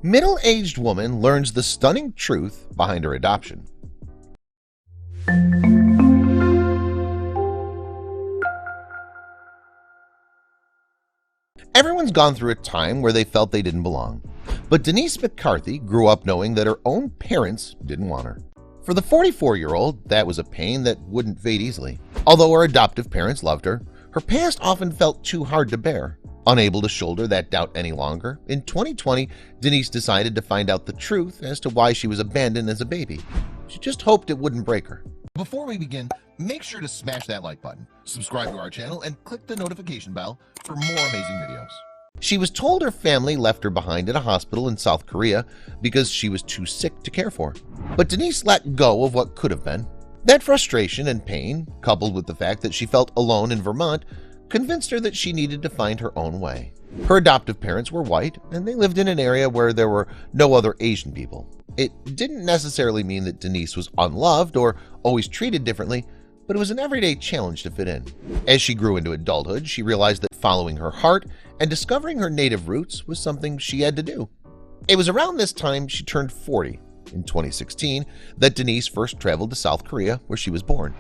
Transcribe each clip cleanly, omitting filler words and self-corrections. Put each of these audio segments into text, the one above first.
Middle-aged woman learns the stunning truth behind her adoption. Everyone's gone through a time where they felt they didn't belong, but Denise McCarty grew up knowing that her own parents didn't want her. For the 44-year-old, that was a pain that wouldn't fade easily. Although her adoptive parents loved her, her past often felt too hard to bear. Unable to shoulder that doubt any longer, in 2020, Denise decided to find out the truth as to why she was abandoned as a baby. She just hoped it wouldn't break her. Before we begin, make sure to smash that like button, subscribe to our channel, and click the notification bell for more amazing videos. She was told her family left her behind in a hospital in South Korea because she was too sick to care for. But Denise let go of what could have been. That frustration and pain, coupled with the fact that she felt alone in Vermont, convinced her that she needed to find her own way. Her adoptive parents were white, and they lived in an area where there were no other Asian people. It didn't necessarily mean that Denise was unloved or always treated differently, but it was an everyday challenge to fit in. As she grew into adulthood, she realized that following her heart and discovering her native roots was something she had to do. It was around this time she turned 40, in 2016, that Denise first traveled to South Korea, where she was born.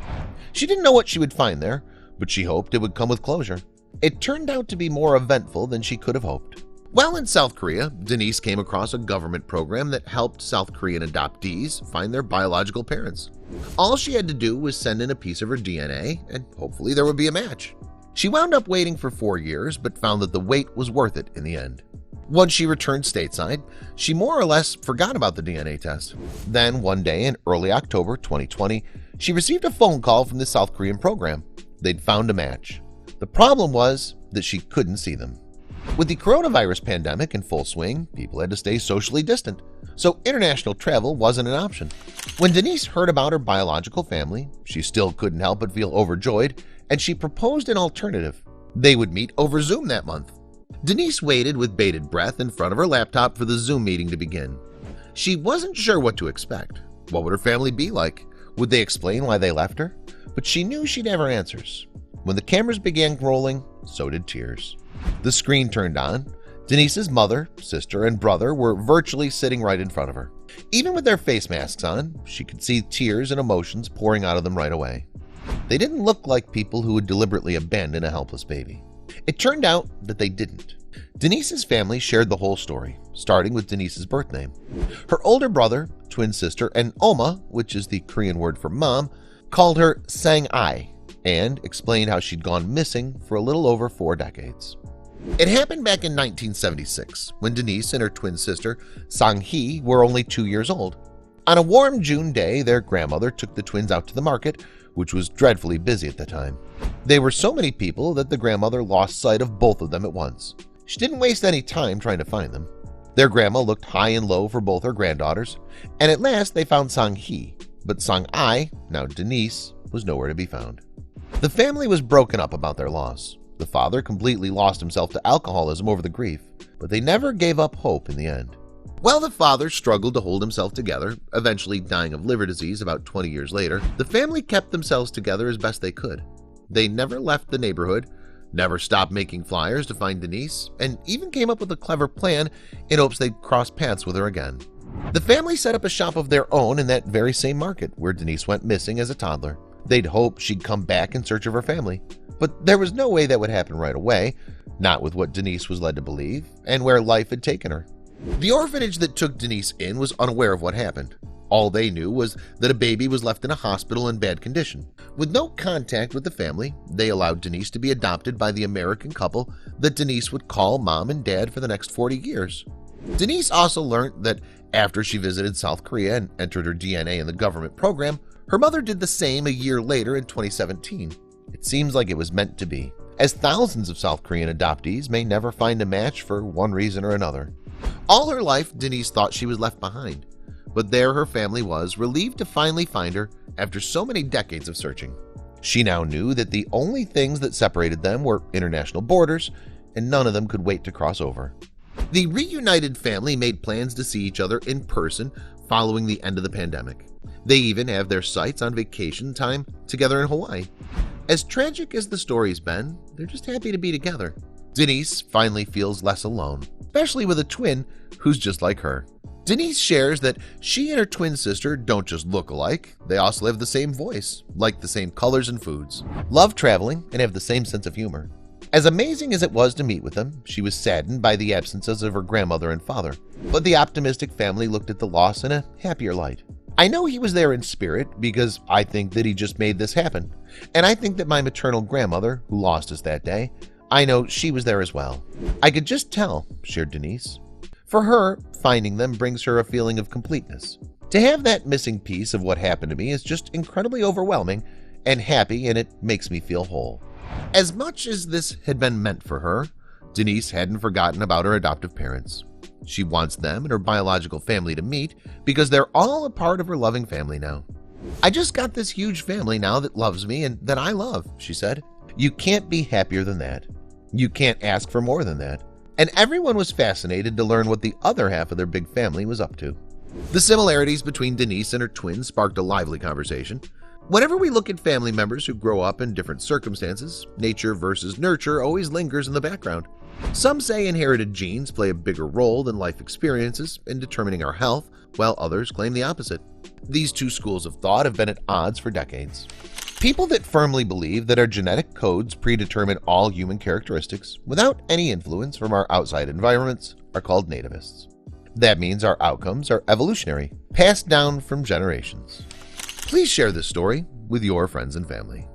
She didn't know what she would find there, but she hoped it would come with closure. It turned out to be more eventful than she could have hoped. While in South Korea, Denise came across a government program that helped South Korean adoptees find their biological parents. All she had to do was send in a piece of her DNA, and hopefully there would be a match. She wound up waiting for 4 years, but found that the wait was worth it in the end. Once she returned stateside, she more or less forgot about the DNA test. Then one day in early October 2020, she received a phone call from the South Korean program. They'd found a match. The problem was that she couldn't see them. With the coronavirus pandemic in full swing, people had to stay socially distant, so international travel wasn't an option. When Denise heard about her biological family, she still couldn't help but feel overjoyed, and she proposed an alternative. They would meet over Zoom that month. Denise waited with bated breath in front of her laptop for the Zoom meeting to begin. She wasn't sure what to expect. What would her family be like? Would they explain why they left her? But she knew she'd have her answers. When the cameras began rolling, so did tears. The screen turned on. Denise's mother, sister, and brother were virtually sitting right in front of her. Even with their face masks on, she could see tears and emotions pouring out of them right away. They didn't look like people who would deliberately abandon a helpless baby. It turned out that they didn't. Denise's family shared the whole story, starting with Denise's birth name. Her older brother, twin sister, and Oma, which is the Korean word for mom, called her Sang-ai and explained how she'd gone missing for a little over 4 decades. It happened back in 1976 when Denise and her twin sister Sang-hee were only 2 years old. On a warm June day, their grandmother took the twins out to the market, which was dreadfully busy at the time. There were so many people that the grandmother lost sight of both of them at once. She didn't waste any time trying to find them. Their grandma looked high and low for both her granddaughters, and at last they found Sang-hee, but Sang-ai, now Denise, was nowhere to be found. The family was broken up about their loss. The father completely lost himself to alcoholism over the grief, but they never gave up hope in the end. While the father struggled to hold himself together, eventually dying of liver disease about 20 years later, the family kept themselves together as best they could. They never left the neighborhood, never stopped making flyers to find Denise, and even came up with a clever plan in hopes they'd cross paths with her again. The family set up a shop of their own in that very same market where Denise went missing as a toddler. They'd hoped she'd come back in search of her family, but there was no way that would happen right away, not with what Denise was led to believe and where life had taken her. The orphanage that took Denise in was unaware of what happened. All they knew was that a baby was left in a hospital in bad condition. With no contact with the family, they allowed Denise to be adopted by the American couple that Denise would call mom and dad for the next 40 years. Denise also learned that after she visited South Korea and entered her DNA in the government program, her mother did the same a year later in 2017. It seems like it was meant to be, as thousands of South Korean adoptees may never find a match for one reason or another. All her life, Denise thought she was left behind, but there her family was, relieved to finally find her after so many decades of searching. She now knew that the only things that separated them were international borders, and none of them could wait to cross over. The reunited family made plans to see each other in person following the end of the pandemic. They even have their sights on vacation time together in Hawaii. As tragic as the story's been, they're just happy to be together. Denise finally feels less alone, especially with a twin who's just like her. Denise shares that she and her twin sister don't just look alike, they also have the same voice, like the same colors and foods, love traveling, and have the same sense of humor. As amazing as it was to meet with them, she was saddened by the absences of her grandmother and father, but the optimistic family looked at the loss in a happier light. I know he was there in spirit because I think that he just made this happen, and I think that my maternal grandmother, who lost us that day, I know she was there as well. I could just tell, shared Denise. For her, finding them brings her a feeling of completeness. To have that missing piece of what happened to me is just incredibly overwhelming and happy, and it makes me feel whole. As much as this had been meant for her, Denise hadn't forgotten about her adoptive parents. She wants them and her biological family to meet because they're all a part of her loving family now. I just got this huge family now that loves me and that I love, she said. You can't be happier than that. You can't ask for more than that. And everyone was fascinated to learn what the other half of their big family was up to. The similarities between Denise and her twins sparked a lively conversation. Whenever we look at family members who grow up in different circumstances, nature versus nurture always lingers in the background. Some say inherited genes play a bigger role than life experiences in determining our health, while others claim the opposite. These two schools of thought have been at odds for decades. People that firmly believe that our genetic codes predetermine all human characteristics without any influence from our outside environments are called nativists. That means our outcomes are evolutionary, passed down from generations. Please share this story with your friends and family.